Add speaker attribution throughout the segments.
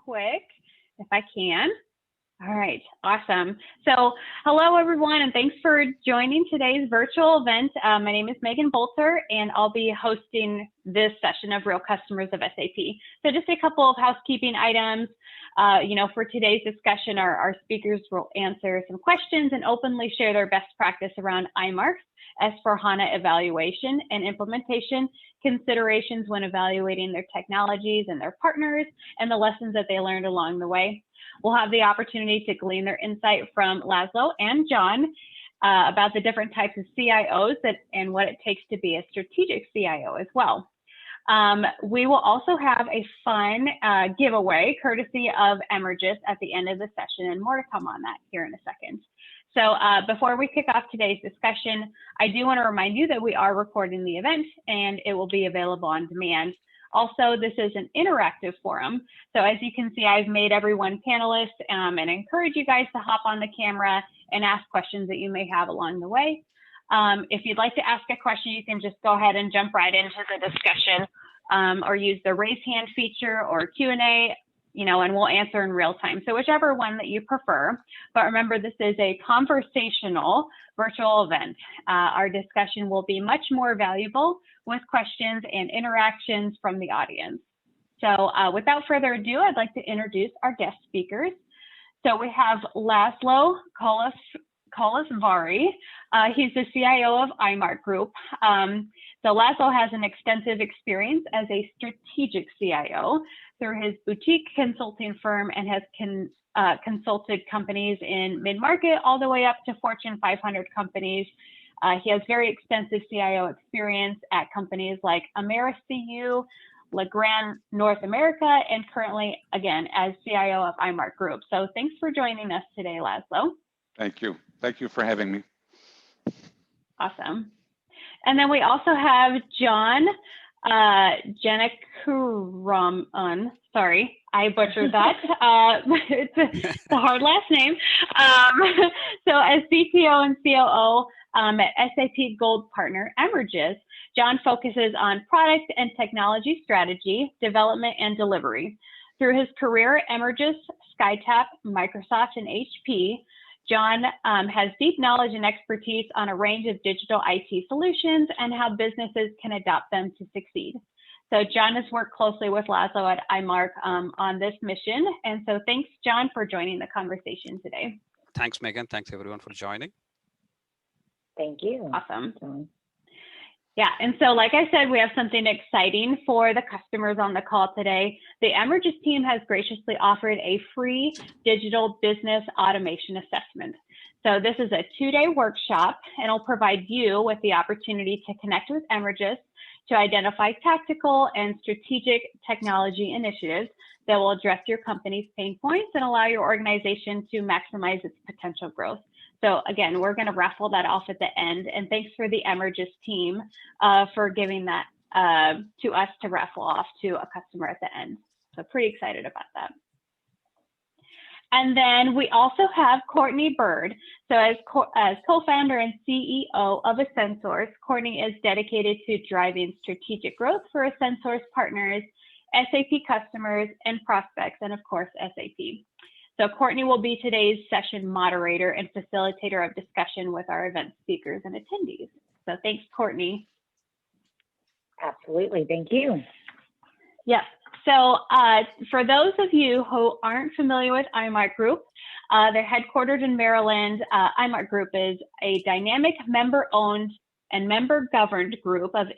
Speaker 1: quick if I can. All right, awesome. So hello, everyone, and thanks for joining today's virtual event. My name is Megan Bolter, and I'll be hosting this session of Real Customers of SAP. So just a couple of housekeeping items. For today's discussion, our speakers will answer some questions and openly share their best practice around IMARK, S/4HANA evaluation and implementation considerations when evaluating their technologies and their partners, and the lessons that they learned along the way. We'll have the opportunity to glean their insight from Laszlo and John about the different types of CIOs and what it takes to be a strategic CIO as well. We will also have a fun giveaway courtesy of Emergis at the end of the session, and more to come on that here in a second. So before we kick off today's discussion, I do want to remind you that we are recording the event and it will be available on demand. Also, this is an interactive forum. So as you can see, I've made everyone panelists and encourage you guys to hop on the camera and ask questions that you may have along the way. If you'd like to ask a question, you can just go ahead and jump right into the discussion or use the raise hand feature or Q&A, and we'll answer in real time. So whichever one that you prefer. But remember, this is a conversational virtual event. Our discussion will be much more valuable with questions and interactions from the audience. So without further ado, I'd like to introduce our guest speakers. So we have Laszlo Kolasvari. He's the CIO of IMARK Group. So Laszlo has an extensive experience as a strategic CIO through his boutique consulting firm and has consulted companies in mid-market all the way up to Fortune 500 companies. He has very extensive CIO experience at companies like AmeriCU, Legrand North America, and currently, again, as CIO of IMARK Group. So thanks for joining us today, Laszlo.
Speaker 2: Thank you. Thank you for having me.
Speaker 1: Awesome. And then we also have John Janakuraman. Sorry, I butchered that. It's a hard last name. So as CTO and COO at SAP Gold Partner Emergis, John focuses on product and technology strategy, development, and delivery. Through his career at Emergis, SkyTap, Microsoft, and HP, John has deep knowledge and expertise on a range of digital IT solutions and how businesses can adopt them to succeed. So John has worked closely with Laszlo at IMARK on this mission. And so thanks, John, for joining the conversation today.
Speaker 3: Thanks, Megan. Thanks, everyone, for joining.
Speaker 4: Thank you.
Speaker 1: Awesome. Yeah, and so like I said, we have something exciting for the customers on the call today. The Emergis team has graciously offered a free digital business automation assessment. So this is a 2-day workshop, and it'll provide you with the opportunity to connect with Emergis to identify tactical and strategic technology initiatives that will address your company's pain points and allow your organization to maximize its potential growth. So again, we're going to raffle that off at the end. And thanks for the Emergis team for giving that to us to raffle off to a customer at the end. So pretty excited about that. And then we also have Courtney Bird. So as co-founder and CEO of Ascensource, Courtney is dedicated to driving strategic growth for Ascensource partners, SAP customers, and prospects, and of course, SAP. So Courtney will be today's session moderator and facilitator of discussion with our event speakers and attendees. So thanks, Courtney.
Speaker 4: Absolutely, thank you.
Speaker 1: Yep. So for those of you who aren't familiar with IMARK Group, they're headquartered in Maryland. IMARK Group is a dynamic member-owned and member-governed group of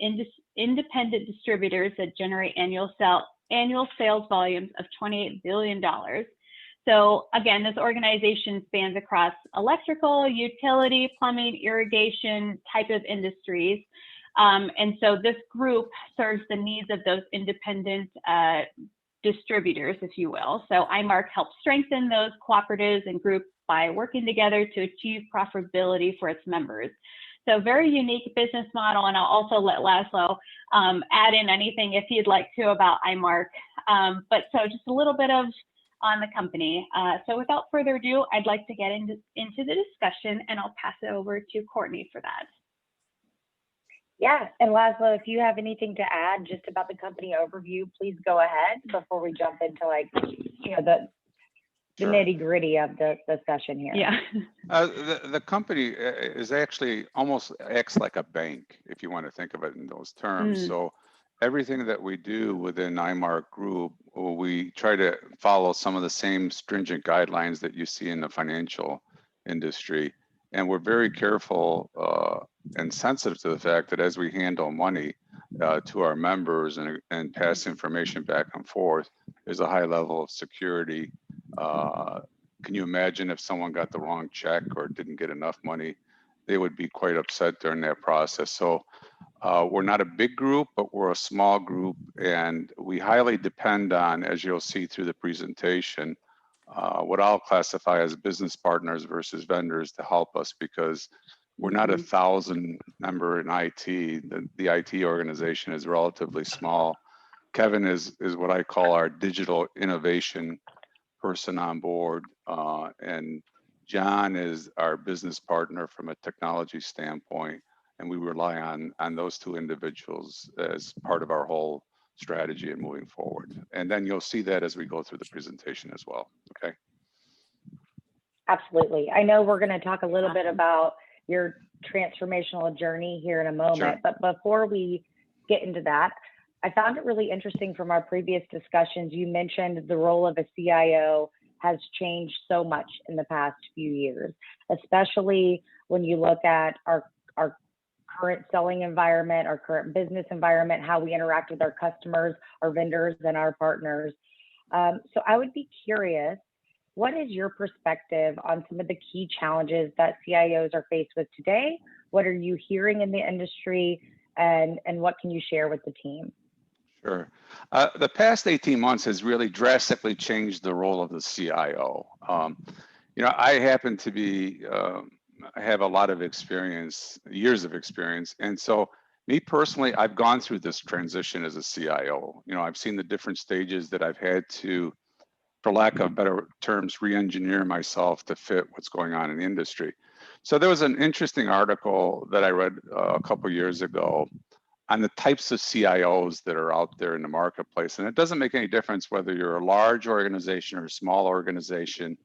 Speaker 1: independent distributors that generate annual sales volumes of $28 billion. So again, this organization spans across electrical, utility, plumbing, irrigation type of industries. And so this group serves the needs of those independent distributors, if you will. So IMARK helps strengthen those cooperatives and groups by working together to achieve profitability for its members. So very unique business model, and I'll also let Laszlo add in anything if you'd like to about IMARK. But so just a little bit of on the company. So without further ado, I'd like to get into the discussion, and I'll pass it over to Courtney for that.
Speaker 4: Yeah, and Laszlo, if you have anything to add just about the company overview, please go ahead before we jump into the
Speaker 2: Sure.
Speaker 4: nitty gritty of the session here.
Speaker 1: Yeah.
Speaker 2: The company is actually almost acts like a bank, if you want to think of it in those terms. So everything that we do within IMARK Group, we try to follow some of the same stringent guidelines that you see in the financial industry. And we're very careful and sensitive to the fact that as we handle money to our members and pass information back and forth, there's a high level of security. Can you imagine if someone got the wrong check or didn't get enough money? They would be quite upset during that process. So we're not a big group, but we're a small group, and we highly depend on, as you'll see through the presentation, what I'll classify as business partners versus vendors to help us, because we're not 1,000 member in IT. The IT organization is relatively small. Kevin is what I call our digital innovation person on board, and John is our business partner from a technology standpoint, and we rely on those two individuals as part of our whole strategy and moving forward. And then you'll see that as we go through the presentation as well. Okay.
Speaker 4: Absolutely. I know we're going to talk a little bit about your transformational journey here in a moment,
Speaker 2: Sure.
Speaker 4: But before we get into that, I found it really interesting from our previous discussions. You mentioned the role of a CIO has changed so much in the past few years, especially when you look at our current selling environment, our current business environment, how we interact with our customers, our vendors, and our partners. So I would be curious, what is your perspective on some of the key challenges that CIOs are faced with today? What are you hearing in the industry, and what can you share with the team?
Speaker 2: Sure. The past 18 months has really drastically changed the role of the CIO. I happen to be, I have a lot of experience, years of experience. And so me personally, I've gone through this transition as a CIO. I've seen the different stages that I've had to, for lack of better terms, re-engineer myself to fit what's going on in the industry. So there was an interesting article that I read a couple of years ago on the types of CIOs that are out there in the marketplace. And it doesn't make any difference whether you're a large organization or a small organization,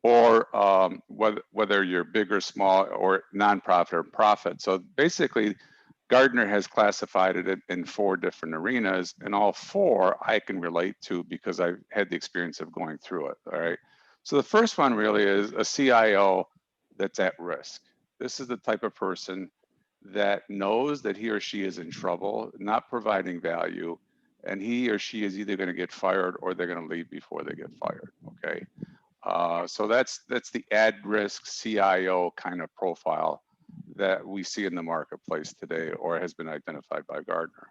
Speaker 2: or whether you're big or small, or nonprofit or profit. So basically, Gardner has classified it in 4 different arenas, and all 4 I can relate to because I've had the experience of going through it. All right. So the first one really is a CIO that's at risk. This is the type of person that knows that he or she is in trouble, not providing value, and he or she is either going to get fired or they're going to leave before they get fired. Okay. So that's the at-risk CIO kind of profile that we see in the marketplace today, or has been identified by Gardner.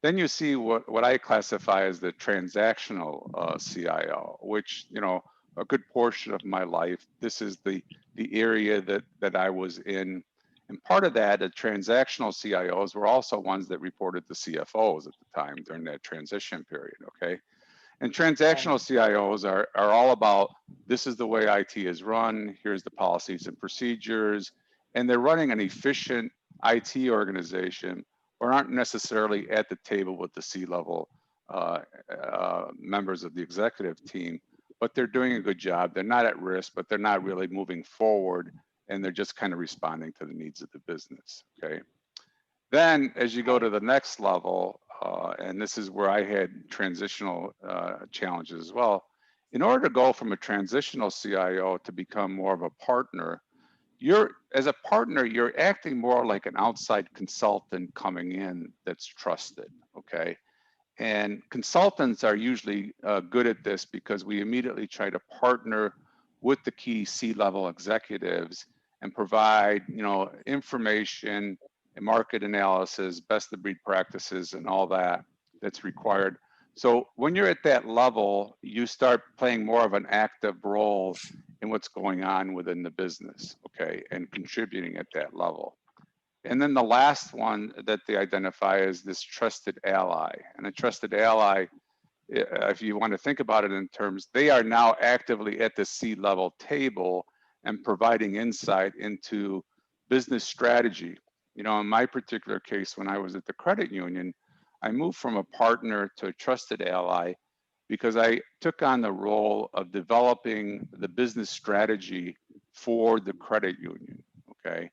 Speaker 2: Then you see what I classify as the transactional CIO, which, a good portion of my life, this is the area that I was in. And part of that, the transactional CIOs were also ones that reported to CFOs at the time during that transition period, okay? And transactional CIOs are all about, this is the way IT is run, here's the policies and procedures, and they're running an efficient IT organization, or aren't necessarily at the table with the C-level members of the executive team, but they're doing a good job. They're not at risk, but they're not really moving forward, and they're just kind of responding to the needs of the business, okay? Then as you go to the next level, and this is where I had transitional challenges as well, in order to go from a transitional CIO to become more of a partner, as a partner, you're acting more like an outside consultant coming in that's trusted, okay? And consultants are usually good at this because we immediately try to partner with the key C-level executives and provide, information and market analysis, best of breed practices, and all that's required. So when you're at that level, you start playing more of an active role in what's going on within the business, okay, and contributing at that level. And then the last one that they identify is this trusted ally. And a trusted ally, if you want to think about it in terms, they are now actively at the C-level table and providing insight into business strategy, You know, in my particular case, when I was at the credit union, I moved from a partner to a trusted ally because I took on the role of developing the business strategy for the credit union. Okay.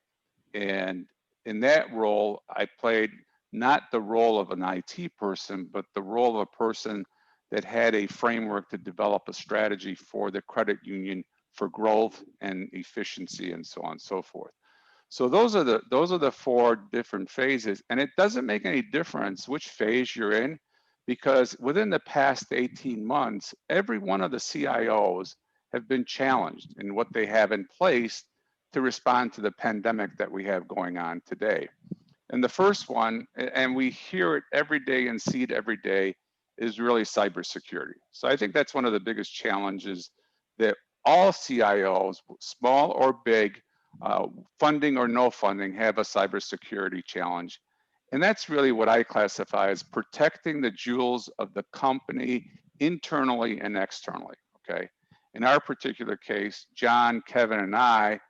Speaker 2: And in that role, I played not the role of an IT person, but the role of a person that had a framework to develop a strategy for the credit union for growth and efficiency and so on and so forth. So those are the four different phases, and it doesn't make any difference which phase you're in, because within the past 18 months, every one of the CIOs have been challenged in what they have in place to respond to the pandemic that we have going on today. And the first one, and we hear it every day and see it every day, is really cybersecurity. So I think that's one of the biggest challenges that all CIOs, small or big, funding or no funding, have a cybersecurity challenge. And that's really what I classify as protecting the jewels of the company internally and externally, okay? In our particular case, John, Kevin, and I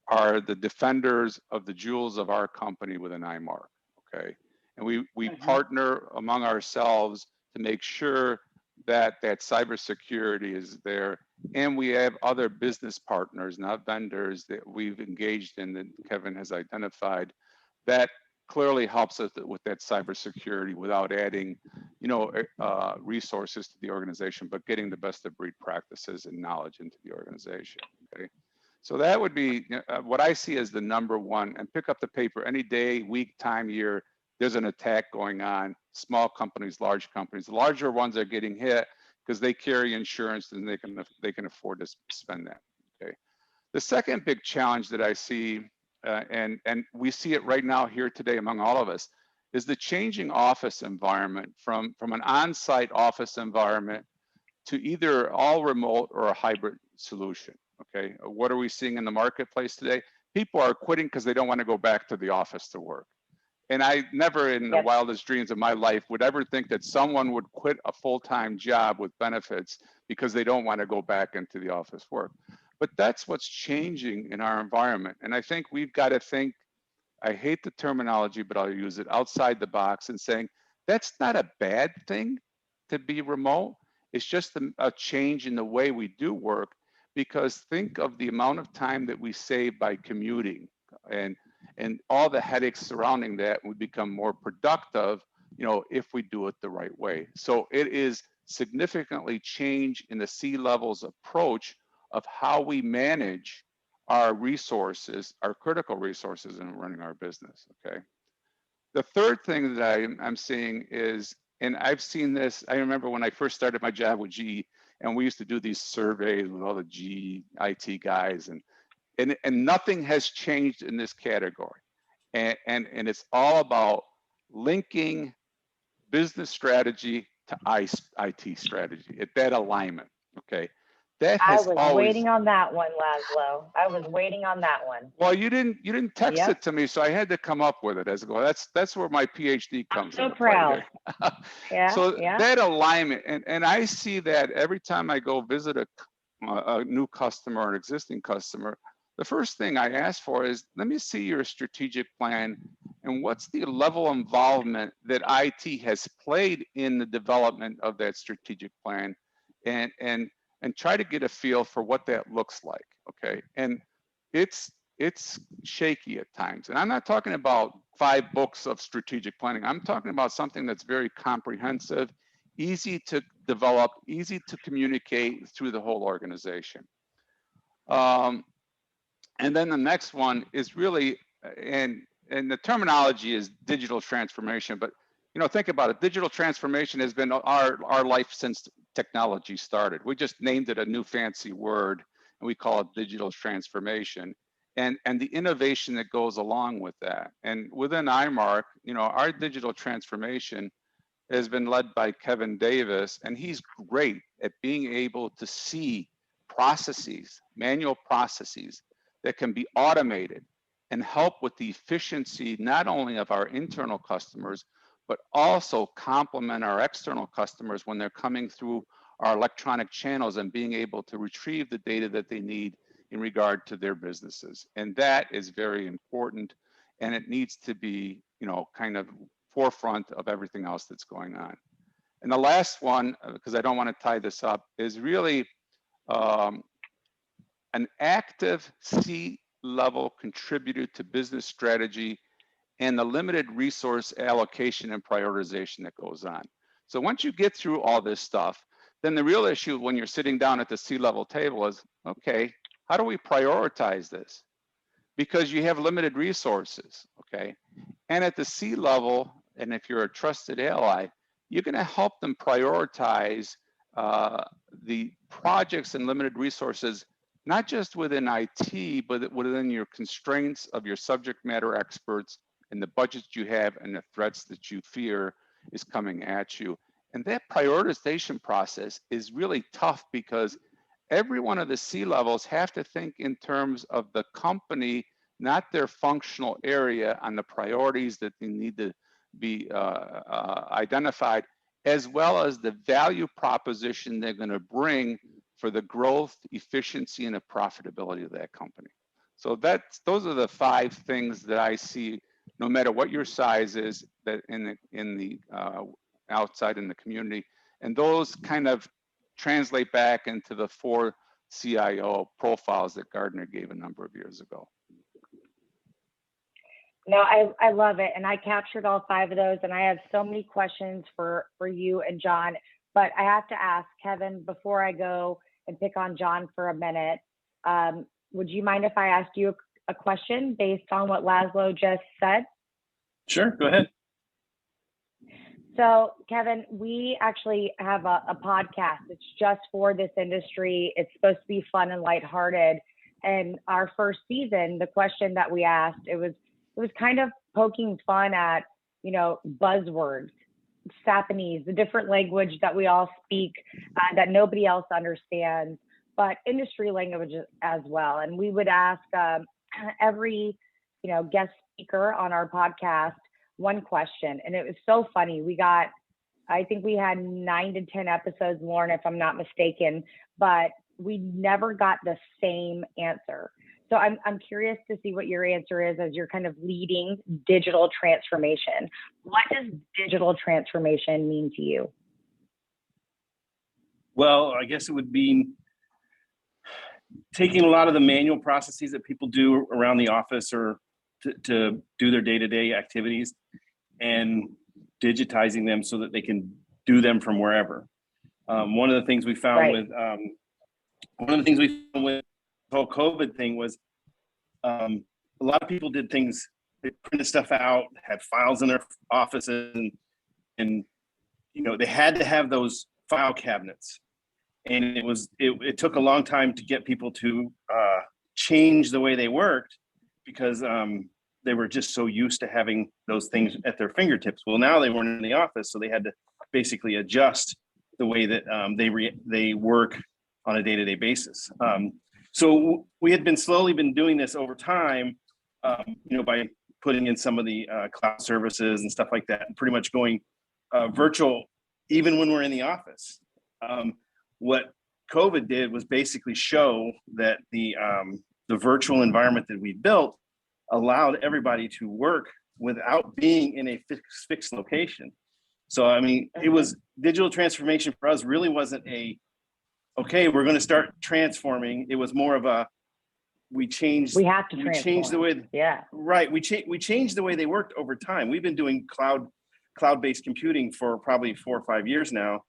Speaker 2: are the defenders of the jewels of our company within IMARK, okay? And we partner among ourselves to make sure that cybersecurity is there. And we have other business partners, not vendors, that we've engaged in that Kevin has identified that clearly helps us with that cybersecurity without adding, you know, resources to the organization, but getting the best of breed practices and knowledge into the organization, okay? So that would be what I see as the number one. And pick up the paper any day, week, time, year. There's an attack going on. Small companies, large companies. The larger ones are getting hit because they carry insurance and they can afford to spend that. Okay. The second big challenge that I see, and we see it right now here today among all of us, is the changing office environment from an on-site office environment to either all remote or a hybrid solution. Okay, what are we seeing in the marketplace today? People are quitting because they don't want to go back to the office to work. And I never in the wildest dreams of my life would ever think that someone would quit a full-time job with benefits because they don't want to go back into the office work. But that's what's changing in our environment. And I think we've got to think, I hate the terminology, but I'll use it, outside the box and saying, that's not a bad thing to be remote. It's just a change in the way we do work, because think of the amount of time that we save by commuting and all the headaches surrounding that. We become more productive, you know, if we do it the right way. So it is significantly change in the C-level's approach of how we manage our resources, our critical resources in running our business, okay? The third thing that I'm seeing is, and I've seen this, I remember when I first started my job with GE, and we used to do these surveys with all the GE IT guys, and nothing has changed in this category. And it's all about linking business strategy to IT strategy, at that alignment, okay? That has
Speaker 4: I was waiting on that one, Laszlo. I was waiting on that one.
Speaker 2: Well, you didn't text it to me, so I had to come up with it as I go. That's where my PhD comes in.
Speaker 4: I'm so proud.
Speaker 2: So that alignment, and I see that every time I go visit a new customer or an existing customer, the first thing I ask for is, let me see your strategic plan and what's the level of involvement that IT has played in the development of that strategic plan, and try to get a feel for what that looks like, okay? And it's shaky at times. And I'm not talking about 5 books of strategic planning. I'm talking about something that's very comprehensive, easy to develop, easy to communicate through the whole organization. And then the next one is really, and the terminology is digital transformation, but you know, think about it. Digital transformation has been our life since technology started. We just named it a new fancy word, and we call it digital transformation, and the innovation that goes along with that. And within IMARK, you know, our digital transformation has been led by Kevin Davis, and he's great at being able to see processes, manual processes that can be automated and help with the efficiency not only of our internal customers, but also complement our external customers when they're coming through our electronic channels and being able to retrieve the data that they need in regard to their businesses. And that is very important. and it needs to be, kind of forefront of everything else that's going on. And the last one, because I don't want to tie this up, is really an active C-level contributor to business strategy and the limited resource allocation and prioritization that goes on. So once you get through all this stuff, then the real issue when you're sitting down at the C-level table is, okay, how do we prioritize this? Because you have limited resources, okay? And at the C-level, and if you're a trusted ally, you're gonna help them prioritize the projects and limited resources, not just within IT, but within your constraints of your subject matter experts and the budgets you have and the threats that you fear is coming at you. And that prioritization process is really tough because every one of the C-levels have to think in terms of the company, not their functional area, on the priorities that they need to be identified, as well as the value proposition they're going to bring for the growth, efficiency, and the profitability of that company. So those are the 5 things that I see, no matter what your size is, that in the outside in the community, and those kind of translate back into the 4 CIO profiles that Gardner gave a number of years ago.
Speaker 4: No, I love it. And I captured all 5 of those. And I have so many questions for you and John. But I have to ask, Kevin, before I go and pick on John for a minute, would you mind if I asked you a question based on what Laszlo just said?
Speaker 5: Sure, go ahead.
Speaker 4: So, Kevin, we actually have a podcast. It's just for this industry. It's supposed to be fun and lighthearted. And our first season, the question that we asked, it was kind of poking fun at, buzzwords, Japanese, the different language that we all speak that nobody else understands, but industry language as well. And we would ask every, guest speaker on our podcast one question. And it was so funny. I think we had 9 to 10 episodes, Lauren, if I'm not mistaken, but we never got the same answer. So I'm curious to see what your answer is as you're kind of leading digital transformation. What does digital transformation mean to you?
Speaker 5: Well, I guess it would be taking a lot of the manual processes that people do around the office or to do their day-to-day activities and digitizing them so that they can do them from wherever. One of the things we found with the whole COVID thing was a lot of people did things, they printed stuff out, had files in their offices, and they had to have those file cabinets. And it took a long time to get people to change the way they worked because they were just so used to having those things at their fingertips. Well, now they weren't in the office, so they had to basically adjust the way that they work on a day-to-day basis. So we had slowly been doing this over time, by putting in some of the cloud services and stuff like that, and pretty much going virtual even when we're in the office. What COVID did was basically show that the virtual environment that we built allowed everybody to work without being in a fixed location. So, I mean, it was digital transformation for us really wasn't okay, we're going to start transforming. It was more of we changed the way, right. We changed the way they worked over time. We've been doing cloud-based computing for probably 4 or 5 years now.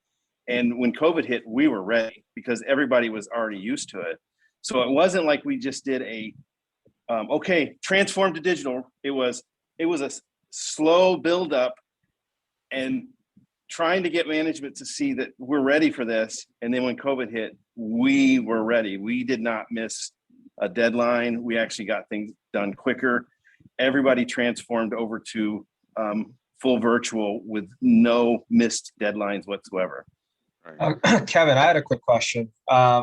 Speaker 5: And when COVID hit, we were ready because everybody was already used to it. So it wasn't like we just did transform to digital. It was a slow build up and trying to get management to see that we're ready for this. And then when COVID hit, we were ready. We did not miss a deadline. We actually got things done quicker. Everybody transformed over to full virtual with no missed deadlines whatsoever.
Speaker 6: Kevin, I had a quick question.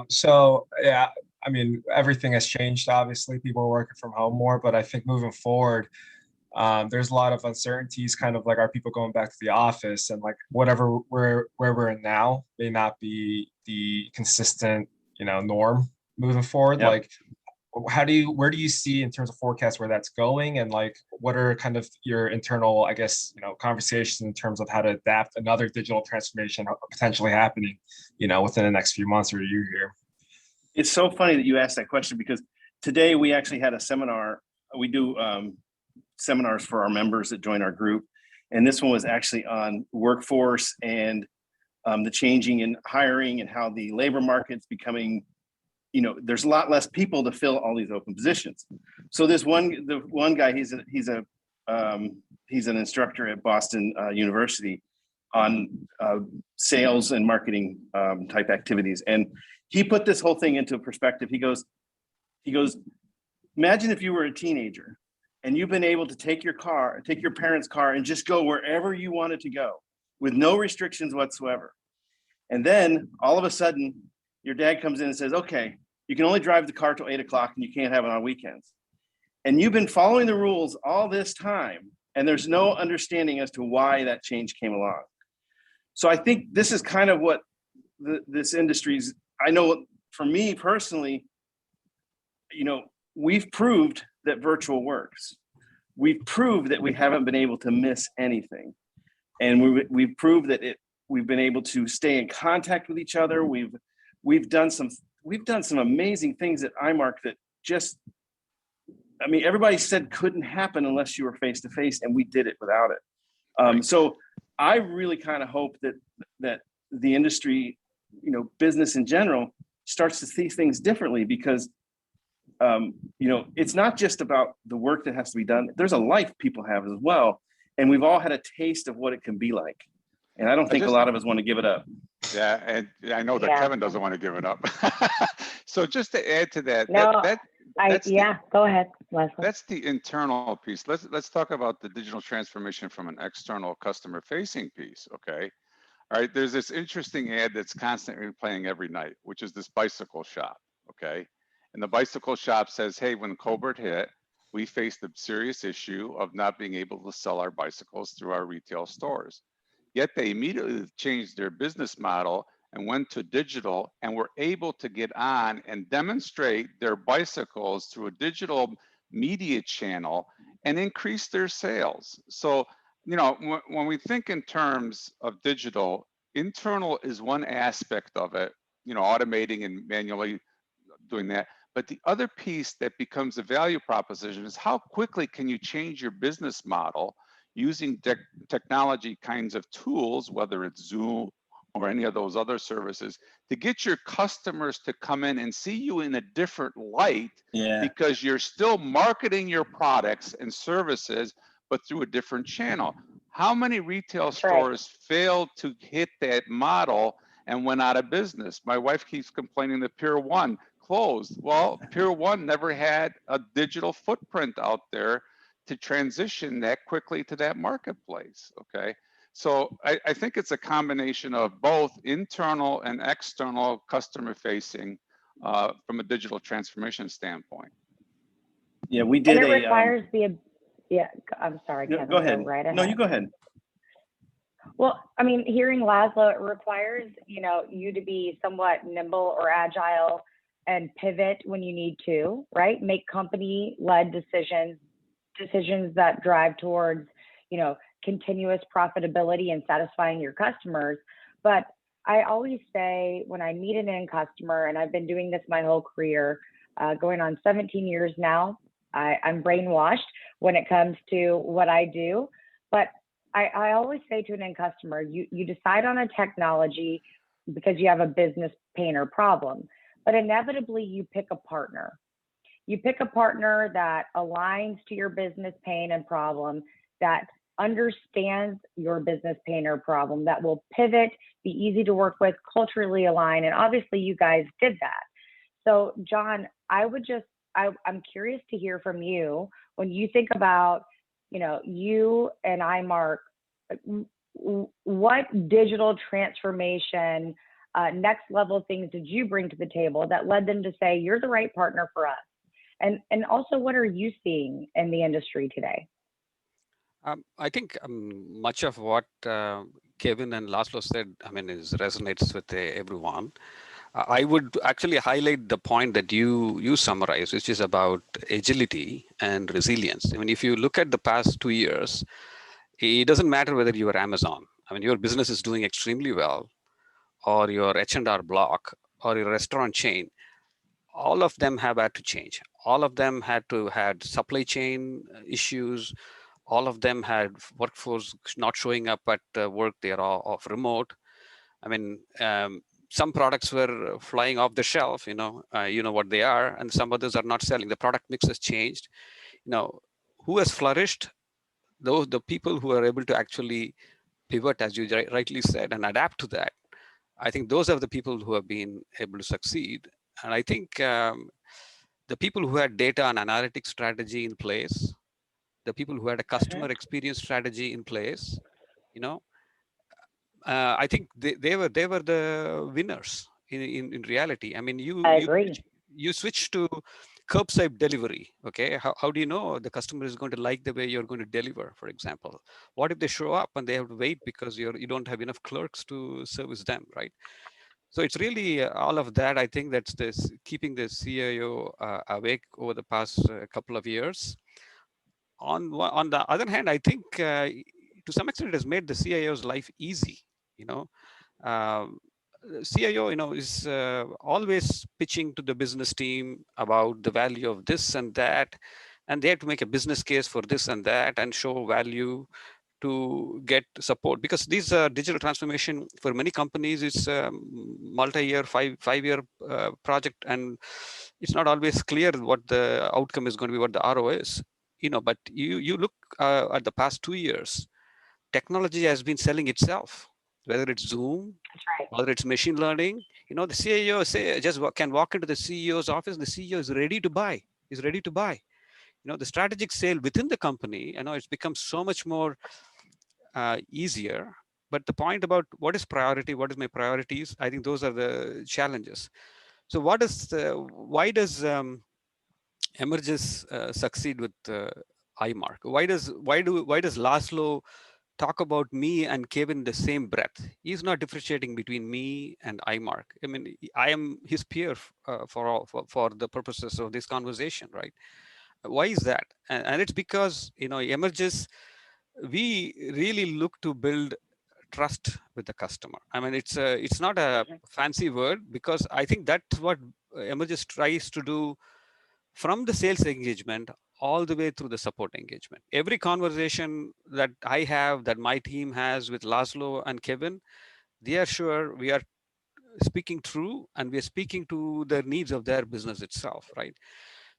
Speaker 6: So yeah, I mean, everything has changed. Obviously, people are working from home more, but I think moving forward, there's a lot of uncertainties, kind of like, are people going back to the office, and like whatever where we're in now may not be the consistent, norm moving forward. Yep. Like, where do you see in terms of forecast where that's going, and like what are kind of your internal, I guess, conversations in terms of how to adapt another digital transformation potentially happening, within the next few months or year here?
Speaker 5: It's so funny that you asked that question, because today we actually had a seminar. We do seminars for our members that join our group, and this one was actually on workforce and the changing in hiring and how the labor market's becoming, there's a lot less people to fill all these open positions. So the one guy, he's an instructor at Boston University on sales and marketing type activities, and he put this whole thing into perspective. He goes, imagine if you were a teenager and you've been able to take your parents' car and just go wherever you wanted to go with no restrictions whatsoever. And then all of a sudden, your dad comes in and says, okay, you can only drive the car till 8 o'clock and you can't have it on weekends. And you've been following the rules all this time, and there's no understanding as to why that change came along. So I think this is kind of what this industry's, I know for me personally, we've proved that virtual works. We've proved that we haven't been able to miss anything. And we've proved that we've been able to stay in contact with each other. We've done some amazing things at IMARK that everybody said couldn't happen unless you were face to face, and we did it without it. So I really kind of hope that the industry, business in general, starts to see things differently, because it's not just about the work that has to be done. There's a life people have as well, and we've all had a taste of what it can be like. And I don't think a lot of us want to give it up.
Speaker 2: Yeah, and I know that Kevin doesn't want to give it up. So just to add to that,
Speaker 4: go ahead, Leslie.
Speaker 2: That's the internal piece. Let's talk about the digital transformation from an external customer-facing piece. Okay, all right. There's this interesting ad that's constantly playing every night, which is this bicycle shop. Okay, and the bicycle shop says, "Hey, when COVID hit, we faced the serious issue of not being able to sell our bicycles through our retail stores." Yet they immediately changed their business model and went to digital, and were able to get on and demonstrate their bicycles through a digital media channel and increase their sales. So, when we think in terms of digital, internal is one aspect of it, automating and manually doing that. But the other piece that becomes a value proposition is how quickly can you change your business model using technology kinds of tools, whether it's Zoom or any of those other services, to get your customers to come in and see you in a different light, because you're still marketing your products and services, but through a different channel. How many retail stores failed to hit that model and went out of business? My wife keeps complaining that Pier 1 closed. Well, Pier 1 never had a digital footprint out there to transition that quickly to that marketplace. Okay, so I think it's a combination of both internal and external customer facing from a digital transformation standpoint.
Speaker 5: Yeah, we did.
Speaker 4: And it requires I'm sorry, Kevin.
Speaker 5: Go ahead.
Speaker 4: Right ahead.
Speaker 5: No, you go ahead.
Speaker 4: Well, hearing Laszlo, it requires you to be somewhat nimble or agile and pivot when you need to, right? Make company-led decisions that drive towards, continuous profitability and satisfying your customers. But I always say, when I meet an end customer, and I've been doing this my whole career, going on 17 years now, I'm brainwashed when it comes to what I do. But I always say to an end customer, you decide on a technology because you have a business pain or problem, but inevitably you pick a partner. You pick a partner that aligns to your business pain and problem, that understands your business pain or problem, that will pivot, be easy to work with, culturally align. And obviously you guys did that. So John, I'm curious to hear from you, when you think about, you and IMARK, what digital transformation, next level things did you bring to the table that led them to say, you're the right partner for us? And also, what are you seeing in the industry today?
Speaker 3: I think much of what Kevin and Laszlo said, resonates with everyone. I would actually highlight the point that you summarized, which is about agility and resilience. I mean, if you look at the past 2 years, it doesn't matter whether you are Amazon. I mean, your business is doing extremely well, or your H&R Block, or your restaurant chain. All of them have had to change. All of them had supply chain issues. All of them had workforce not showing up at work. They are all off remote. I mean, some products were flying off the shelf, you know what they are, and some others are not selling. The product mix has changed. Who has flourished? Those the people who are able to actually pivot, as you rightly said, and adapt to that. I think those are the people who have been able to succeed. And I think the people who had data and analytics strategy in place, the people who had a customer experience strategy in place, you know, I think they were the winners in reality. I mean,
Speaker 4: I agree.
Speaker 3: you switch to curbside delivery. Okay, how do you know the customer is going to like the way you're going to deliver? For example, what if they show up and they have to wait because you don't have enough clerks to service them, right? So it's really all of that. I think that's this keeping the CIO awake over the past couple of years. On the other hand, I think to some extent it has made the CIO's life easy. You know, um, CIO, is always pitching to the business team about the value of this and that, and they have to make a business case for this and that and show value to get support, because these digital transformation for many companies is multi-year, five-year project, and it's not always clear what the outcome is going to be, what the ROI is. But you look at the past 2 years, technology has been selling itself, whether it's Zoom,
Speaker 4: That's right.
Speaker 3: whether it's machine learning. The CIO can walk into the CEO's office, the CEO is ready to buy. Is ready to buy. The strategic sale within the company, it's become so much more easier. But the point about what is priority, what is my priorities, I think those are the challenges. So why does Emerges succeed with IMARK? Why does Laszlo talk about me and Kevin the same breath? He's not differentiating between me and IMARK. I mean, I am his peer for the purposes of this conversation, right? Why is that? And it's because Emerges, we really look to build trust with the customer. I mean, it's not a fancy word, because I think that's what Emerges tries to do from the sales engagement all the way through the support engagement. Every conversation that I have, that my team has with Laszlo and Kevin, they are sure we are speaking true, and we are speaking to the needs of their business itself, right?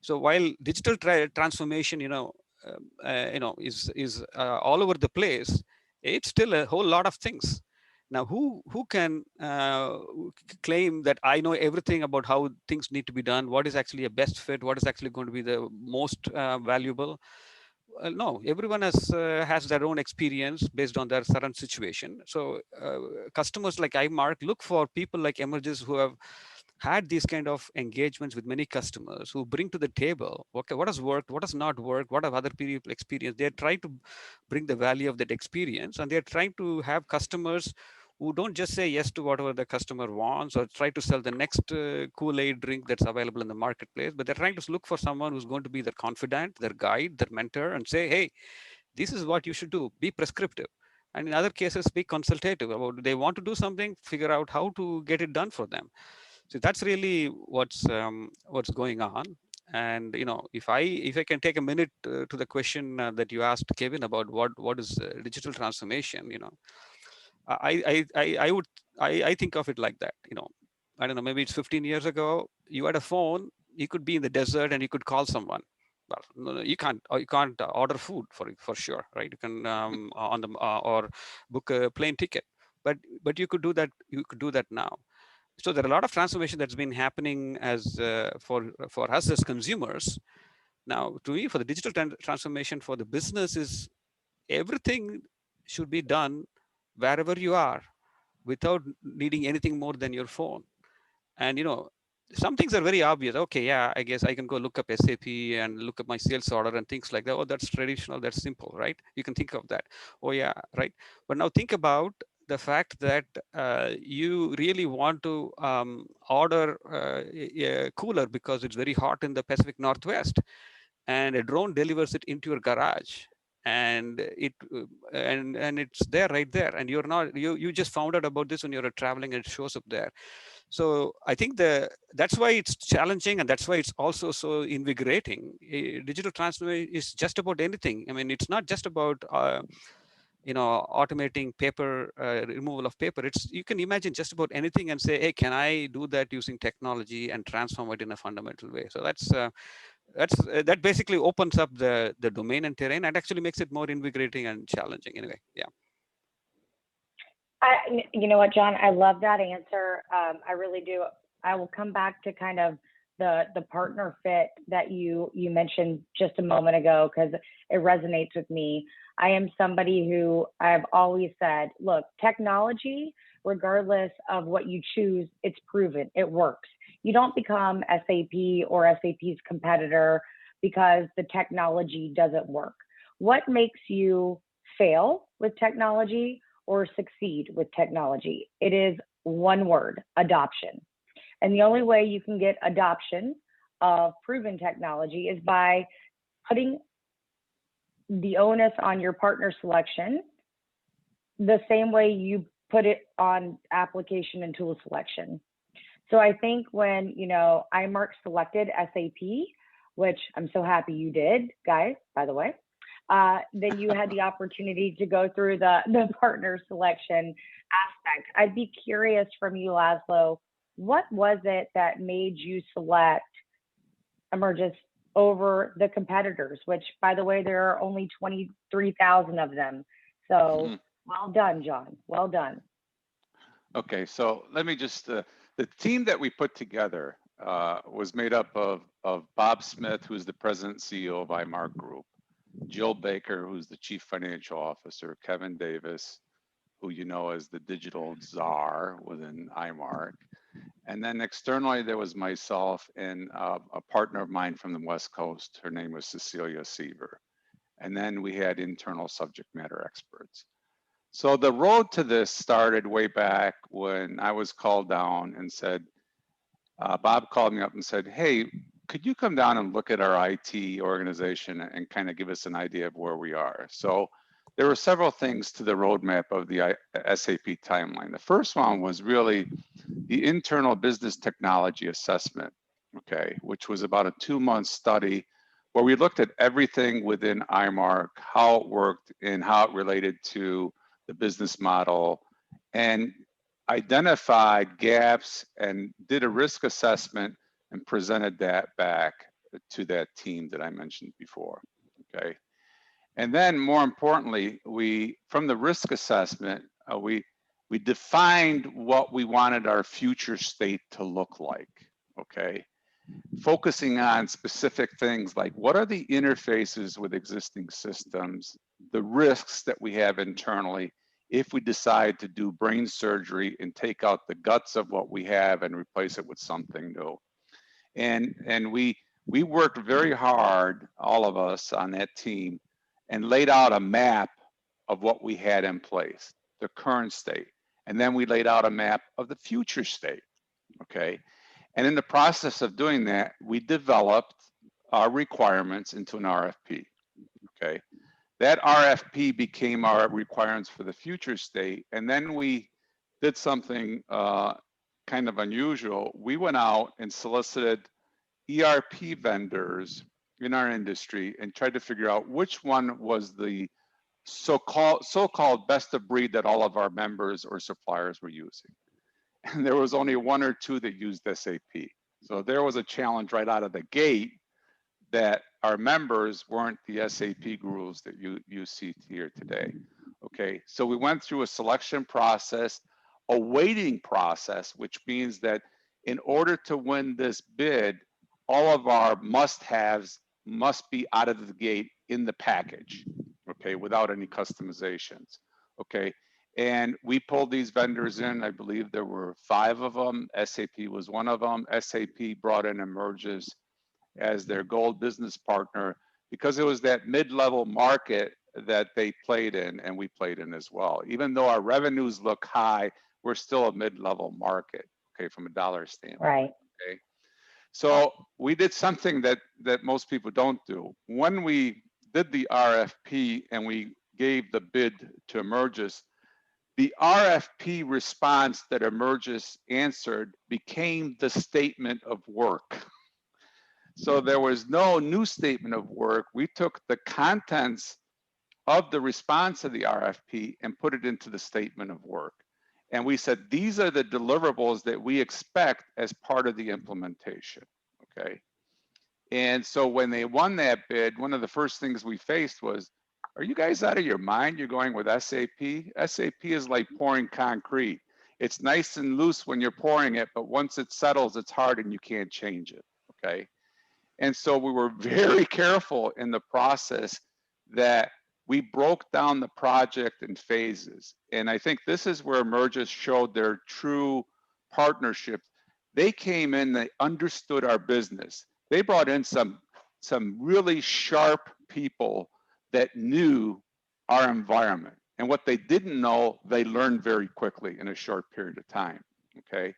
Speaker 3: So while digital transformation, is all over the place, it's still a whole lot of things. Now, who can claim that I know everything about how things need to be done? What is actually a best fit? What is actually going to be the most valuable? No, everyone has their own experience based on their current situation. So customers like IMARK look for people like Emerges who have had these kind of engagements with many customers, who bring to the table, okay, what has worked, what has not worked, what have other people experienced. They're trying to bring the value of that experience, and they're trying to have customers who don't just say yes to whatever the customer wants or try to sell the next Kool-Aid drink that's available in the marketplace, but they're trying to look for someone who's going to be their confidant, their guide, their mentor, and say, hey, this is what you should do. Be prescriptive. And in other cases, be consultative about, they want to do something, figure out how to get it done for them. So that's really what's going on. And if I can take a minute to the question that you asked, Kevin, about what is digital transformation, I think of it like that. I don't know, maybe it's 15 years ago. You had a phone. You could be in the desert and you could call someone. Well, no, you can't order food for sure, right? You can on the or book a plane ticket, but you could do that. You could do that now. So there are a lot of transformation that's been happening as for us as consumers. Now, to me, for the digital transformation for the business is everything should be done wherever you are without needing anything more than your phone. And some things are very obvious. Okay, yeah, I guess I can go look up SAP and look up my sales order and things like that. Oh, that's traditional, that's simple, right? You can think of that. Oh yeah, right. But now think about the fact that you really want to order a cooler because it's very hot in the Pacific Northwest, and a drone delivers it into your garage, and it's there right there, and you just found out about this when you're traveling, and it shows up there. So I think that's why it's challenging, and that's why it's also so invigorating. Digital transformation is just about anything. I mean, it's not just about automating paper, removal of paper. You can imagine just about anything and say, hey, can I do that using technology and transform it in a fundamental way? So that basically opens up the domain and terrain, and actually makes it more invigorating and challenging anyway. Yeah.
Speaker 4: You know what, John, I love that answer. I really do. I will come back to kind of the partner fit that you mentioned just a moment ago, because it resonates with me. I am somebody who I've always said, look, technology, regardless of what you choose, it's proven, it works. You don't become SAP or SAP's competitor because the technology doesn't work. What makes you fail with technology or succeed with technology? It is one word: adoption. And the only way you can get adoption of proven technology is by putting the onus on your partner selection the same way you put it on application and tool selection. So I think when, IMARK selected SAP, which I'm so happy you did, guys, by the way, then you had the opportunity to go through the partner selection aspect. I'd be curious from you, Laszlo, what was it that made you select Emergis over the competitors, which, by the way, there are only 23,000 of them. So well done, John. Well done.
Speaker 2: Okay, so let me just, the team that we put together was made up of Bob Smith, who's the president and CEO of IMARK Group, Jill Baker, who's the chief financial officer, Kevin Davis, who you know as the digital czar within IMARK. And then externally, there was myself and a partner of mine from the West Coast. Her name was Cecilia Seaver. And then we had internal subject matter experts. So the road to this started way back when I was called down and said, Bob called me up and said, hey, could you come down and look at our IT organization and kind of give us an idea of where we are? So there were several things to the roadmap of the SAP timeline. The first one was really the internal business technology assessment, okay, which was about a 2-month study where we looked at everything within IMARK, how it worked and how it related to the business model, and identified gaps and did a risk assessment and presented that back to that team that I mentioned before, okay? And then more importantly, from the risk assessment, we defined what we wanted our future state to look like, okay? Focusing on specific things like what are the interfaces with existing systems, the risks that we have internally if we decide to do brain surgery and take out the guts of what we have and replace it with something new. And we worked very hard, all of us on that team, and laid out a map of what we had in place, the current state. And then we laid out a map of the future state, okay? And in the process of doing that, we developed our requirements into an RFP, okay? That RFP became our requirements for the future state. And then we did something kind of unusual. We went out and solicited ERP vendors in our industry and tried to figure out which one was the so-called best of breed that all of our members or suppliers were using. And there was only 1 or 2 that used SAP. So there was a challenge right out of the gate that our members weren't the SAP gurus that you see here today. Okay, so we went through a selection process, a weighting process, which means that in order to win this bid, all of our must-haves must be out of the gate in the package, okay, without any customizations, okay? And we pulled these vendors in. I believe there were 5 of them. SAP was one of them. SAP brought in Emergis as their gold business partner because it was that mid-level market that they played in and we played in as well. Even though our revenues look high, we're still a mid-level market, okay, from a dollar standpoint.
Speaker 4: Right.
Speaker 2: Okay. So we did something that most people don't do. When we did the RFP and we gave the bid to Emergis, the RFP response that Emergis answered became the statement of work. So there was no new statement of work. We took the contents of the response to the RFP and put it into the statement of work. And we said, these are the deliverables that we expect as part of the implementation, okay? And so when they won that bid, one of the first things we faced was, are you guys out of your mind? You're going with SAP? SAP is like pouring concrete. It's nice and loose when you're pouring it, but once it settles, it's hard and you can't change it, okay? And so we were very careful in the process that we broke down the project in phases. And I think this is where Emergis showed their true partnership. They came in, they understood our business. They brought in some really sharp people that knew our environment. And what they didn't know, they learned very quickly in a short period of time, okay?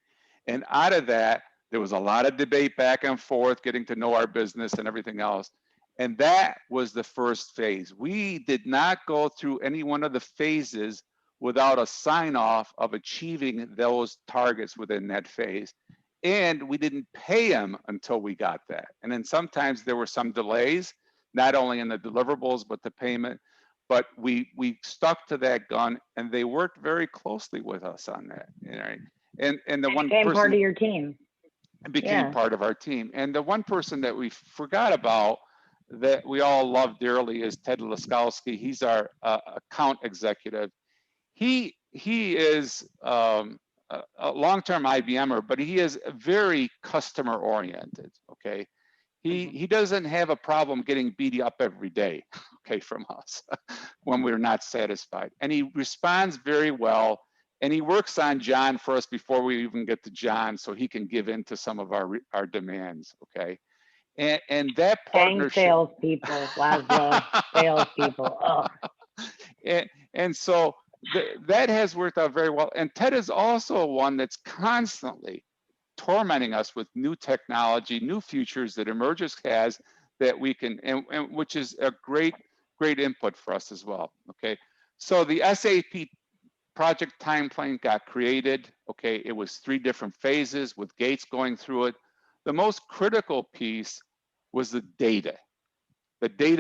Speaker 2: And out of that, there was a lot of debate back and forth, getting to know our business and everything else. And that was the first phase. We did not go through any one of the phases without a sign off of achieving those targets within that phase. And we didn't pay them until we got that. And then sometimes there were some delays, not only in the deliverables, but the payment. But we stuck to that gun and they worked very closely with us on that. Right? And the one
Speaker 4: became
Speaker 2: person
Speaker 4: part of your team.
Speaker 2: became part of our team. And the one person that we forgot about that we all love dearly is Ted Laskowski. He's our account executive. He is a long-term IBMer, but he is very customer oriented, okay? He doesn't have a problem getting beat up every day, okay, from us when we're not satisfied. And he responds very well. And he works on John for us before we even get to John, so he can give in to some of our demands, okay? And that partnership.
Speaker 4: Dang salespeople, Laszlo, salespeople. Oh.
Speaker 2: And so that has worked out very well. And Ted is also one that's constantly tormenting us with new technology, new features that Emergis has that we can, and which is a great input for us as well, okay? So the SAP project time plane got created, okay? It was 3 different phases with gates going through it. The most critical piece was the data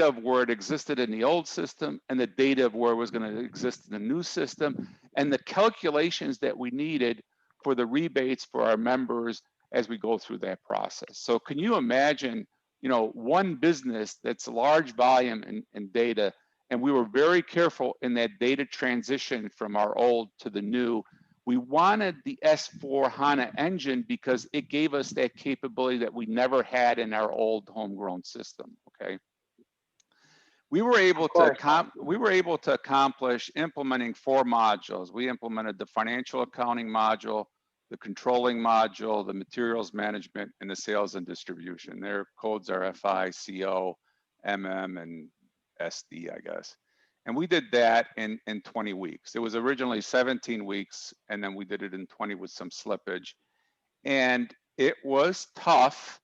Speaker 2: of where it existed in the old system and the data of where it was going to exist in the new system and the calculations that we needed for the rebates for our members as we go through that process. So can you imagine, you know, one business that's large volume in data, and we were very careful in that data transition from our old to the new. We wanted the S4 HANA engine because it gave us that capability that we never had in our old homegrown system, okay? We were able to accomplish implementing 4 modules. We implemented the financial accounting module, the controlling module, the materials management, and the sales and distribution. Their codes are FI, CO, MM, and SD, I guess. And we did that in 20 weeks. It was originally 17 weeks, and then we did it in 20 with some slippage. And it was tough,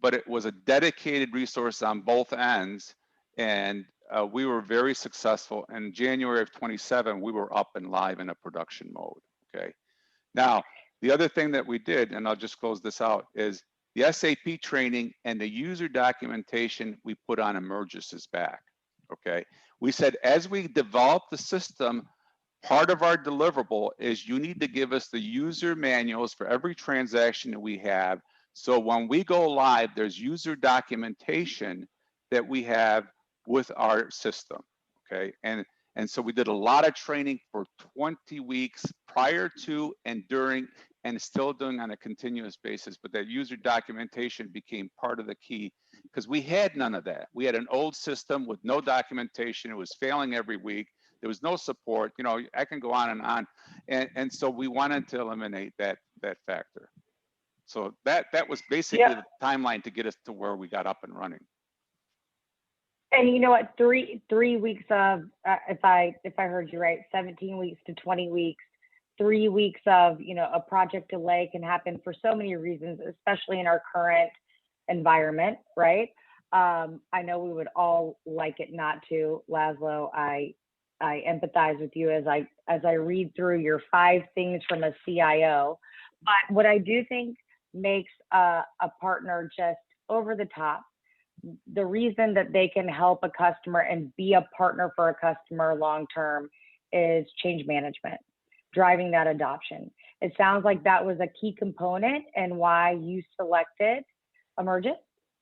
Speaker 2: but it was a dedicated resource on both ends. And we were very successful. In January of 27, we were up and live in a production mode, okay? Now, the other thing that we did, and I'll just close this out, is the SAP training and the user documentation we put on Emergis's back, okay? We said, as we develop the system, part of our deliverable is you need to give us the user manuals for every transaction that we have. So when we go live, there's user documentation that we have with our system, okay? And so we did a lot of training for 20 weeks prior to and during, and still doing on a continuous basis, but that user documentation became part of the key because we had none of that. We had an old system with no documentation. It was failing every week. There was no support. You know, I can go on and on. And so we wanted to eliminate that factor. So that was basically the timeline to get us to where we got up and running.
Speaker 4: And you know what? Three weeks of if I heard you right, 17 weeks to 20 weeks, 3 weeks of a project delay can happen for so many reasons, especially in our current environment, right? I know we would all like it not to, Laszlo. I empathize with you as I read through your 5 things from a CIO. But what I do think makes a partner just over the top, the reason that they can help a customer and be a partner for a customer long term is change management, driving that adoption. It sounds like that was a key component and why you selected Emergis,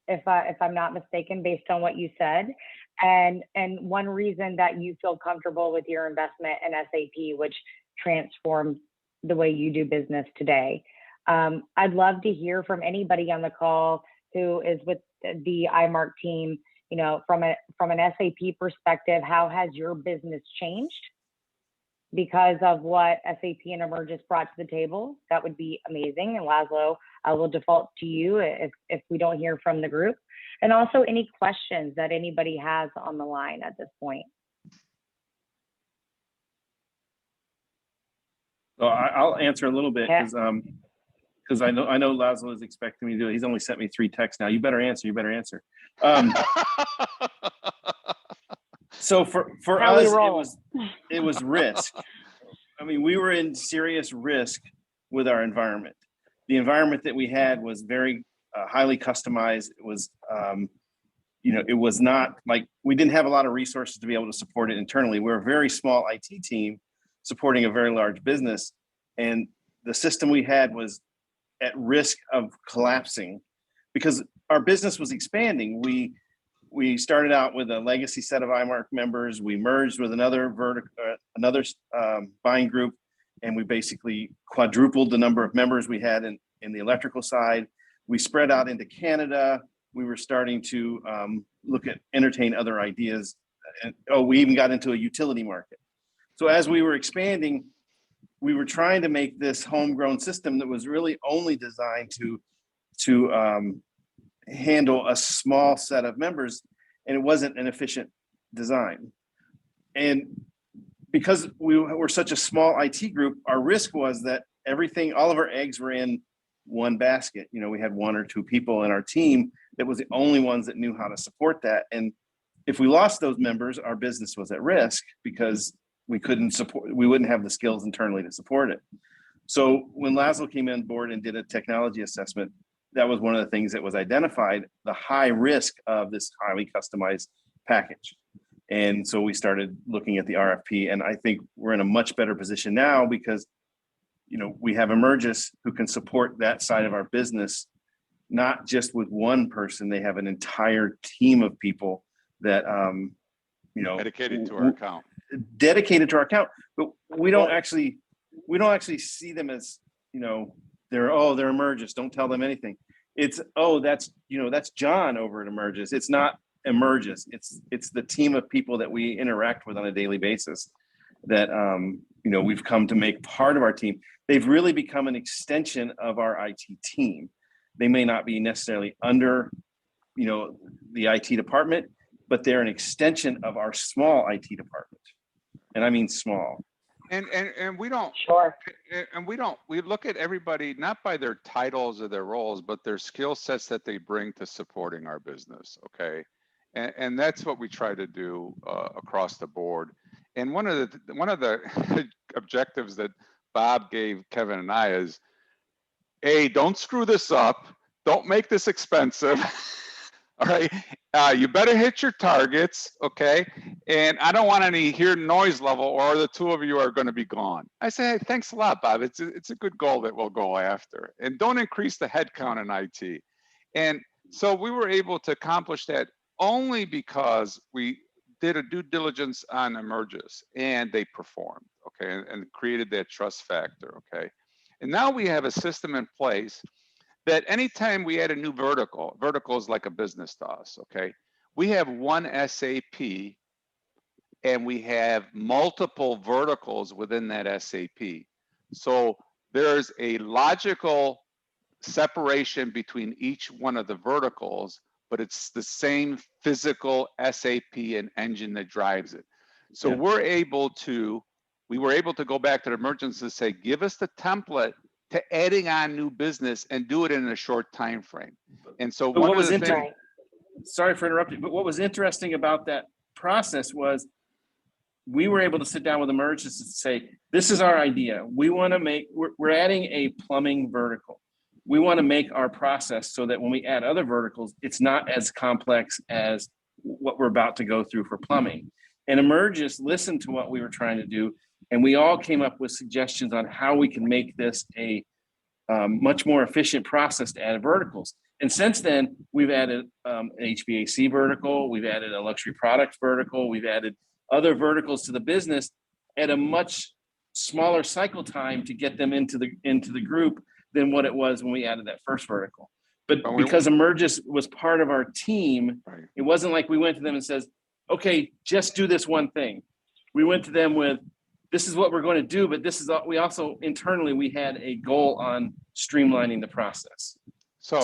Speaker 4: if I'm not mistaken, based on what you said. And one reason that you feel comfortable with your investment in SAP, which transformed the way you do business today. I'd love to hear from anybody on the call who is with the IMARK team, from an SAP perspective. How has your business changed because of what SAP and Emergis brought to the table? That would be amazing. And Laszlo, I will default to you if we don't hear from the group. And also any questions that anybody has on the line at this point.
Speaker 5: So I'll answer a little bit because I know Laszlo is expecting me to do it. He's only sent me 3 texts now. You better answer. So for us, it was risk. I mean, we were in serious risk with our environment. The environment that we had was very highly customized. It was, it was not like we didn't have a lot of resources to be able to support it internally. We're a very small IT team supporting a very large business, and the system we had was at risk of collapsing because our business was expanding. We started out with a legacy set of IMARK members. We merged with another buying group, and we basically quadrupled the number of members we had in the electrical side. We spread out into Canada. We were starting to entertain other ideas. And we even got into a utility market. So as we were expanding, we were trying to make this homegrown system that was really only designed to handle a small set of members, and it wasn't an efficient design. And because we were such a small IT group, our risk was that all of our eggs were in one basket. We had 1 or 2 people in our team that was the only ones that knew how to support that. And if we lost those members, our business was at risk because we wouldn't have the skills internally to support it. So when Laszlo came on board and did a technology assessment, that was one of the things that was identified, the high risk of this highly customized package. And so we started looking at the RFP, and I think we're in a much better position now because, we have Emergis who can support that side of our business, not just with one person. They have an entire team of people that,
Speaker 2: dedicated to our account. But we don't actually see them as, they're Emergis. Don't tell them anything. It's, that's John over at Emergis. It's not Emergis. It's the team of people that we interact with on a daily basis that, we've come to make part of our team. They've really become an extension of our IT team. They may not be necessarily under, the IT department, but they're an extension of our small IT department. And I mean small. And we don't we look at everybody not by their titles or their roles, but their skill sets that they bring to supporting our business. Okay. And that's what we try to do across the board. And one of the objectives that Bob gave Kevin and I is, A, don't screw this up. Don't make this expensive. All right. You better hit your targets. Okay. And I don't want any here noise level or the 2 of you are going to be gone. I say, hey, thanks a lot, Bob. It's a good goal that we'll go after. And don't increase the headcount in IT. And so we were able to accomplish that only because we did a due diligence on Emergis and they performed. Okay. And created that trust factor. Okay. And now we have a system in place that anytime we add a new vertical is like a business to us, okay? We have one SAP and we have multiple verticals within that SAP. So there's a logical separation between each one of the verticals, but it's the same physical SAP and engine that drives it. So
Speaker 5: Yeah.
Speaker 2: we were able to go back to the merchants and say, give us the template to adding on new business and do it in a short time frame. And so
Speaker 5: But
Speaker 2: one
Speaker 5: what
Speaker 2: of
Speaker 5: was
Speaker 2: the things,
Speaker 5: sorry for interrupting, but what was interesting about that process was we were able to sit down with the merchants and say, this is our idea. We want to make, we're adding a plumbing vertical. We want to make our process so that when we add other verticals, it's not as complex as what we're about to go through for plumbing. And Emergis listened to what we were trying to do, and we all came up with suggestions on how we can make this a much more efficient process to add verticals. And since then, we've added an HVAC vertical, we've added a luxury products vertical, we've added other verticals to the business at a much smaller cycle time to get them into the group than what it was when we added that first vertical. But because Emergis was part of our team,
Speaker 2: right.
Speaker 5: it wasn't like we went to them and says, okay, just do this one thing. We went to them with, this is what we're going to do, but this is, we also internally, we had a goal on streamlining the process.
Speaker 2: So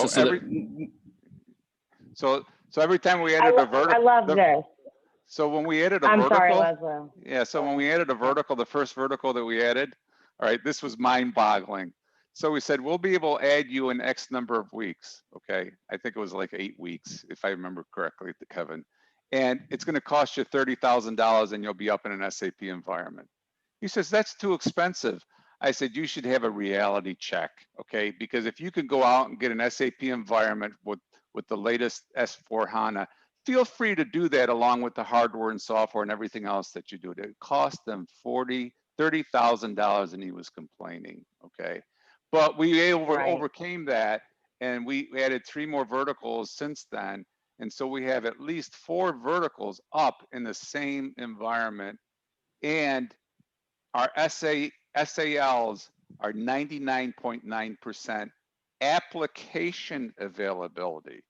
Speaker 2: every time we added a vertical,
Speaker 4: I love this.
Speaker 2: So when we added a
Speaker 4: I'm
Speaker 2: vertical,
Speaker 4: sorry, Laszlo.
Speaker 2: yeah, so when we added a vertical, the first vertical that we added, all right, this was mind-boggling. So we said, we'll be able to add you in X number of weeks, okay? I think it was like 8 weeks, if I remember correctly, Kevin. And it's gonna cost you $30,000 and you'll be up in an SAP environment. He says, that's too expensive. I said, you should have a reality check, okay? Because if you could go out and get an SAP environment with the latest S/4HANA, feel free to do that along with the hardware and software and everything else that you do. It cost them $30,000 and he was complaining, okay? But we overcame that, and we added 3 more verticals since then. And so we have at least 4 verticals up in the same environment, and our SALs are 99.9% application availability,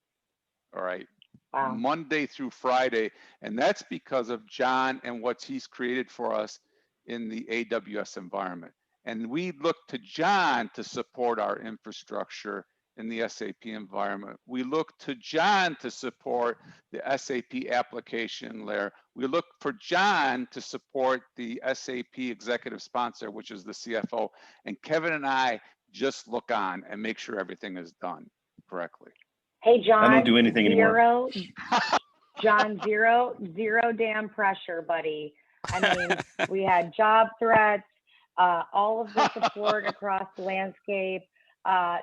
Speaker 2: all right?
Speaker 4: Wow.
Speaker 2: Monday through Friday, and that's because of John and what he's created for us in the AWS environment. And we look to John to support our infrastructure in the SAP environment. We look to John to support the SAP application layer. We look for John to support the SAP executive sponsor, which is the CFO. And Kevin and I just look on and make sure everything is done correctly.
Speaker 4: Hey, John.
Speaker 5: I don't do anything anymore.
Speaker 4: John, zero damn pressure, buddy. I mean, we had job threats, all of the support across the landscape.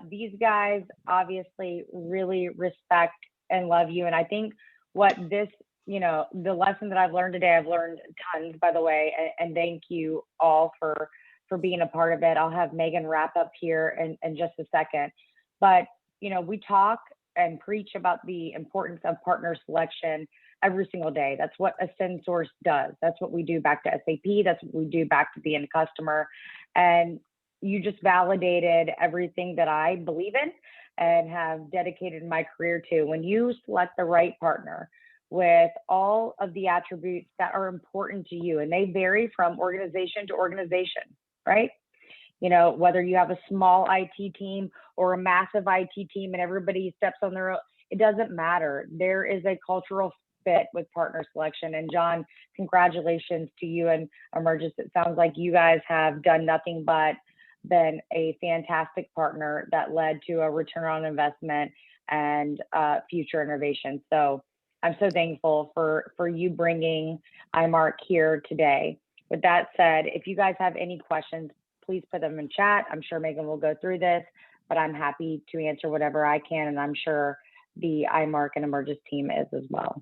Speaker 4: These guys obviously really respect and love you. And I think what this, the lesson that I've learned today, I've learned tons, by the way, and thank you all for being a part of it. I'll have Megan wrap up here in just a second. But, we talk and preach about the importance of partner selection every single day. That's what AscendSource does. That's what we do back to SAP. That's what we do back to the end customer. And you just validated everything that I believe in and have dedicated my career to. When you select the right partner with all of the attributes that are important to you, and they vary from organization to organization, right? Whether you have a small IT team or a massive IT team and everybody steps on their own, it doesn't matter. There is a cultural fit with partner selection. And John, congratulations to you and Emergis. It sounds like you guys have done nothing but been a fantastic partner that led to a return on investment and future innovation. So I'm so thankful for you bringing IMARK here today. With that said, if you guys have any questions, please put them in chat. I'm sure Megan will go through this, but I'm happy to answer whatever I can, and I'm sure the IMARK and Emergis team is as well.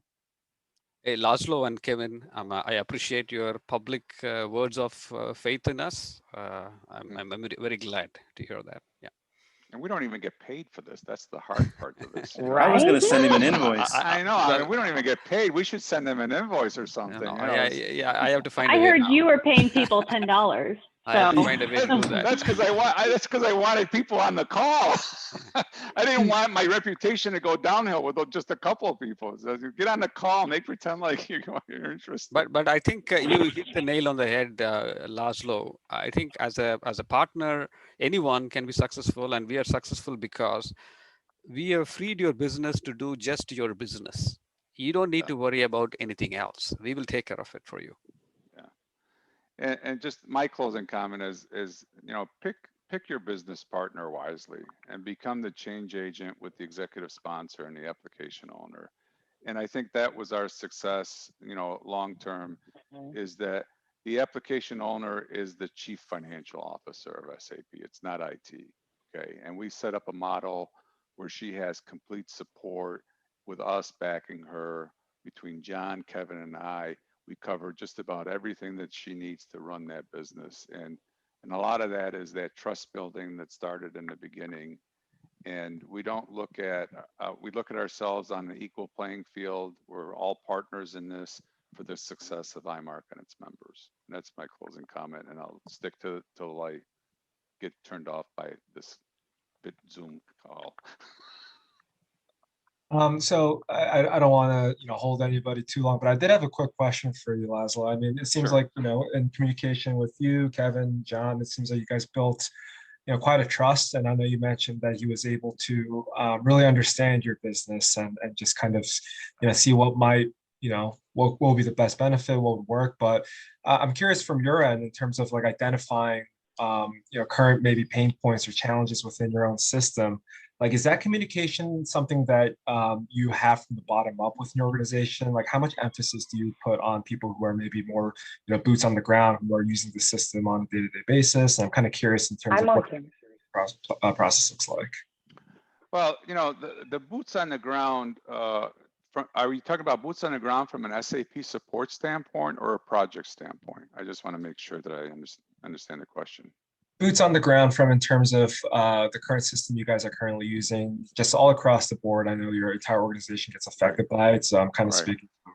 Speaker 3: Hey, Laszlo and Kevin, I appreciate your public words of faith in us. I'm very glad to hear that. Yeah.
Speaker 2: And we don't even get paid for this. That's the hard part of this.
Speaker 5: Right? I was going to send him an invoice.
Speaker 2: I know. I mean, we don't even get paid. We should send them an invoice or something.
Speaker 3: Yeah, I have to find.
Speaker 1: I heard you were paying people $10.
Speaker 3: I have to find a way to do that.
Speaker 2: That's because I wanted people on the call. I didn't want my reputation to go downhill with just a couple of people. So get on the call, make pretend like you're interested.
Speaker 3: But I think you hit the nail on the head, Laszlo. I think as a partner, anyone can be successful, and we are successful because we have freed your business to do just your business. You don't need to worry about anything else. We will take care of it for you.
Speaker 2: And just my closing comment is pick your business partner wisely and become the change agent with the executive sponsor and the application owner. And I think that was our success, long term, is that the application owner is the chief financial officer of SAP. It's not IT. Okay. And we set up a model where she has complete support with us backing her. Between John, Kevin, and I, we cover just about everything that she needs to run that business. And a lot of that is that trust building that started in the beginning. And we don't look at, we look at ourselves on an equal playing field. We're all partners in this for the success of IMARK and its members. And that's my closing comment. And I'll stick to till I get turned off by this Zoom call.
Speaker 6: So I don't want to hold anybody too long, but I did have a quick question for you, Laszlo. I mean, it seems
Speaker 2: Sure.
Speaker 6: like in communication with you, Kevin, John, it seems like you guys built quite a trust. And I know you mentioned that he was able to really understand your business and just kind of see what might what will be the best benefit, what would work. But I'm curious from your end in terms of like identifying current maybe pain points or challenges within your own system. Like, is that communication something that you have from the bottom up within your organization? Like, how much emphasis do you put on people who are maybe more, boots on the ground, who are using the system on a day-to-day basis? And I'm kind of curious in terms of what the process looks like.
Speaker 2: Well, the boots on the ground, are we talking about boots on the ground from an SAP support standpoint or a project standpoint? I just want to make sure that I understand the question.
Speaker 6: Boots on the ground from in terms of the current system you guys are currently using, just all across the board. I know your entire organization gets affected by it, so I'm kind of speaking, from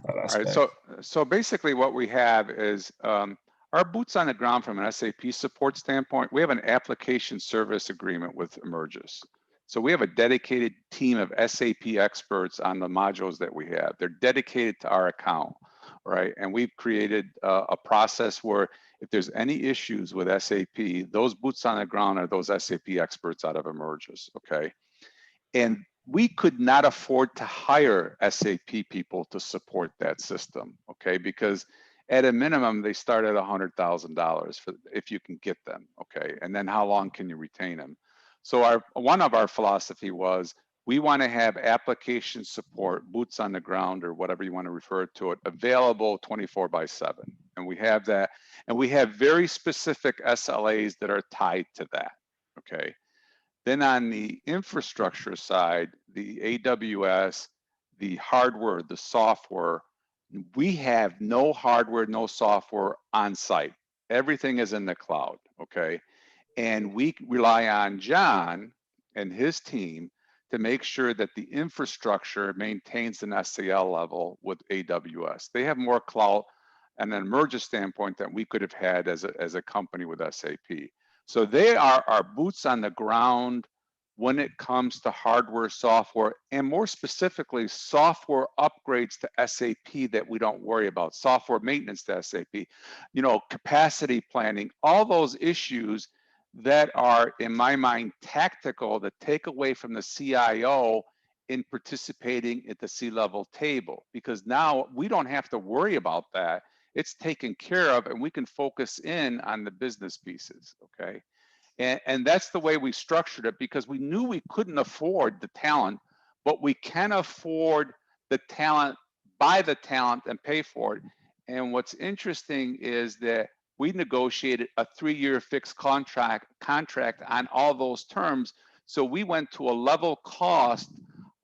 Speaker 6: that aspect.
Speaker 2: All right, so basically what we have is our boots on the ground from an SAP support standpoint. We have an application service agreement with Emergis. So we have a dedicated team of SAP experts on the modules that we have. They're dedicated to our account, right? And we've created a process where if there's any issues with SAP, those boots on the ground are those SAP experts out of Emergis, okay? And we could not afford to hire SAP people to support that system, okay? Because at a minimum, they start at $100,000 if you can get them, okay? And then how long can you retain them? So one of our philosophy was we want to have application support, boots on the ground, or whatever you want to refer to it, available 24/7. And we have that. And we have very specific SLAs that are tied to that, okay? Then on the infrastructure side, the AWS, the hardware, the software, we have no hardware, no software on site. Everything is in the cloud, okay? And we rely on John and his team to make sure that the infrastructure maintains an SCL level with AWS. They have more cloud and an Emergis standpoint that we could have had as a company with SAP. So they are our boots on the ground when it comes to hardware, software, and more specifically, software upgrades to SAP that we don't worry about, software maintenance to SAP, capacity planning, all those issues that are, in my mind, tactical that take away from the CIO in participating at the C-level table, because now we don't have to worry about that. It's taken care of, and we can focus in on the business pieces, okay? And that's the way we structured it, because we knew we couldn't afford the talent, but we can afford the talent, buy the talent, and pay for it. And what's interesting is that we negotiated a 3-year fixed contract on all those terms. So we went to a level cost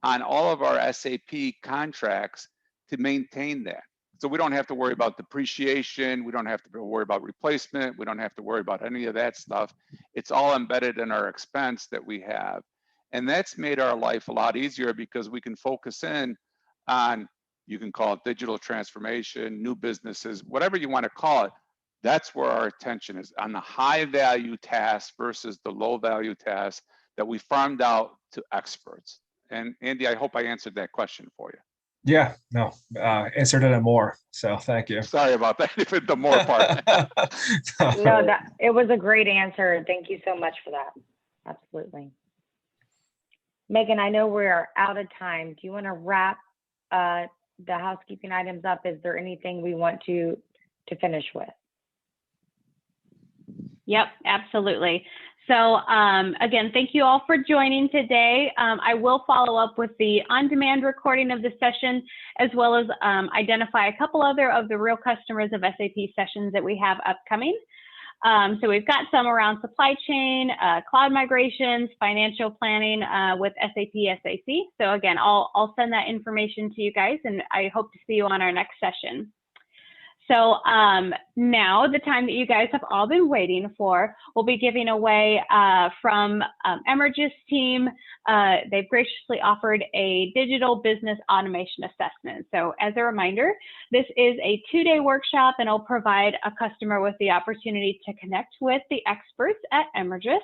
Speaker 2: on all of our SAP contracts to maintain that. So we don't have to worry about depreciation. We don't have to worry about replacement. We don't have to worry about any of that stuff. It's all embedded in our expense that we have. And that's made our life a lot easier, because we can focus in on, you can call it digital transformation, new businesses, whatever you want to call it. That's where our attention is, on the high value tasks versus the low value tasks that we farmed out to experts. And Andy, I hope I answered that question for you.
Speaker 6: Yeah, no, answered it and more. So thank you.
Speaker 2: Sorry about that, the more part.
Speaker 4: No, it was a great answer. Thank you so much for that. Absolutely. Megan, I know we're out of time. Do you want to wrap the housekeeping items up? Is there anything we want to finish with?
Speaker 1: Yep, absolutely. So again, thank you all for joining today. I will follow up with the on-demand recording of the session, as well as identify a couple other of the Real Customers of SAP sessions that we have upcoming. So we've got some around supply chain, cloud migrations, financial planning with SAP SAC. So again, I'll send that information to you guys, and I hope to see you on our next session. So now the time that you guys have all been waiting for, we'll be giving away from IMARK's team. They've graciously offered a digital business automation assessment. So as a reminder, this is a 2-day workshop, and it'll provide a customer with the opportunity to connect with the experts at IMARK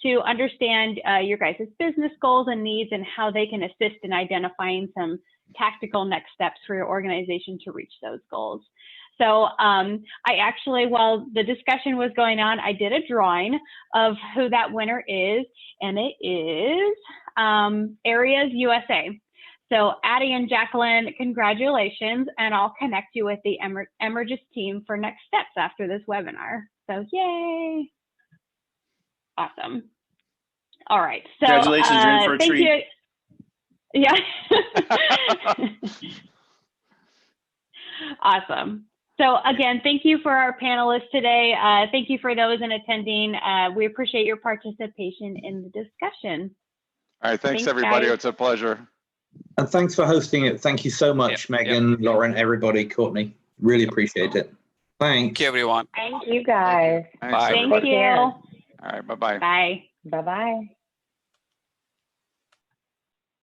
Speaker 1: to understand your guys' business goals and needs, and how they can assist in identifying some tactical next steps for your organization to reach those goals. So I actually, while the discussion was going on, I did a drawing of who that winner is, and it is Areas USA. So Addie and Jacqueline, congratulations, and I'll connect you with the IMARK team for next steps after this webinar. So yay. Awesome. All right. So
Speaker 5: congratulations, you're in for a treat.
Speaker 1: You. Yeah. Awesome. So again, thank you for our panelists today. Thank you for those in attending. We appreciate your participation in the discussion.
Speaker 2: All right, thanks everybody.
Speaker 1: Guys.
Speaker 2: It's a pleasure.
Speaker 7: And thanks for hosting it. Thank you so much, Megan, Lauren, everybody, Courtney. Really appreciate it. Thanks.
Speaker 3: Thank you, everyone.
Speaker 4: Thank you, guys.
Speaker 2: Thanks,
Speaker 1: Thank
Speaker 2: everybody.
Speaker 1: you.
Speaker 2: All right, bye-bye.
Speaker 1: Bye.
Speaker 4: Bye-bye.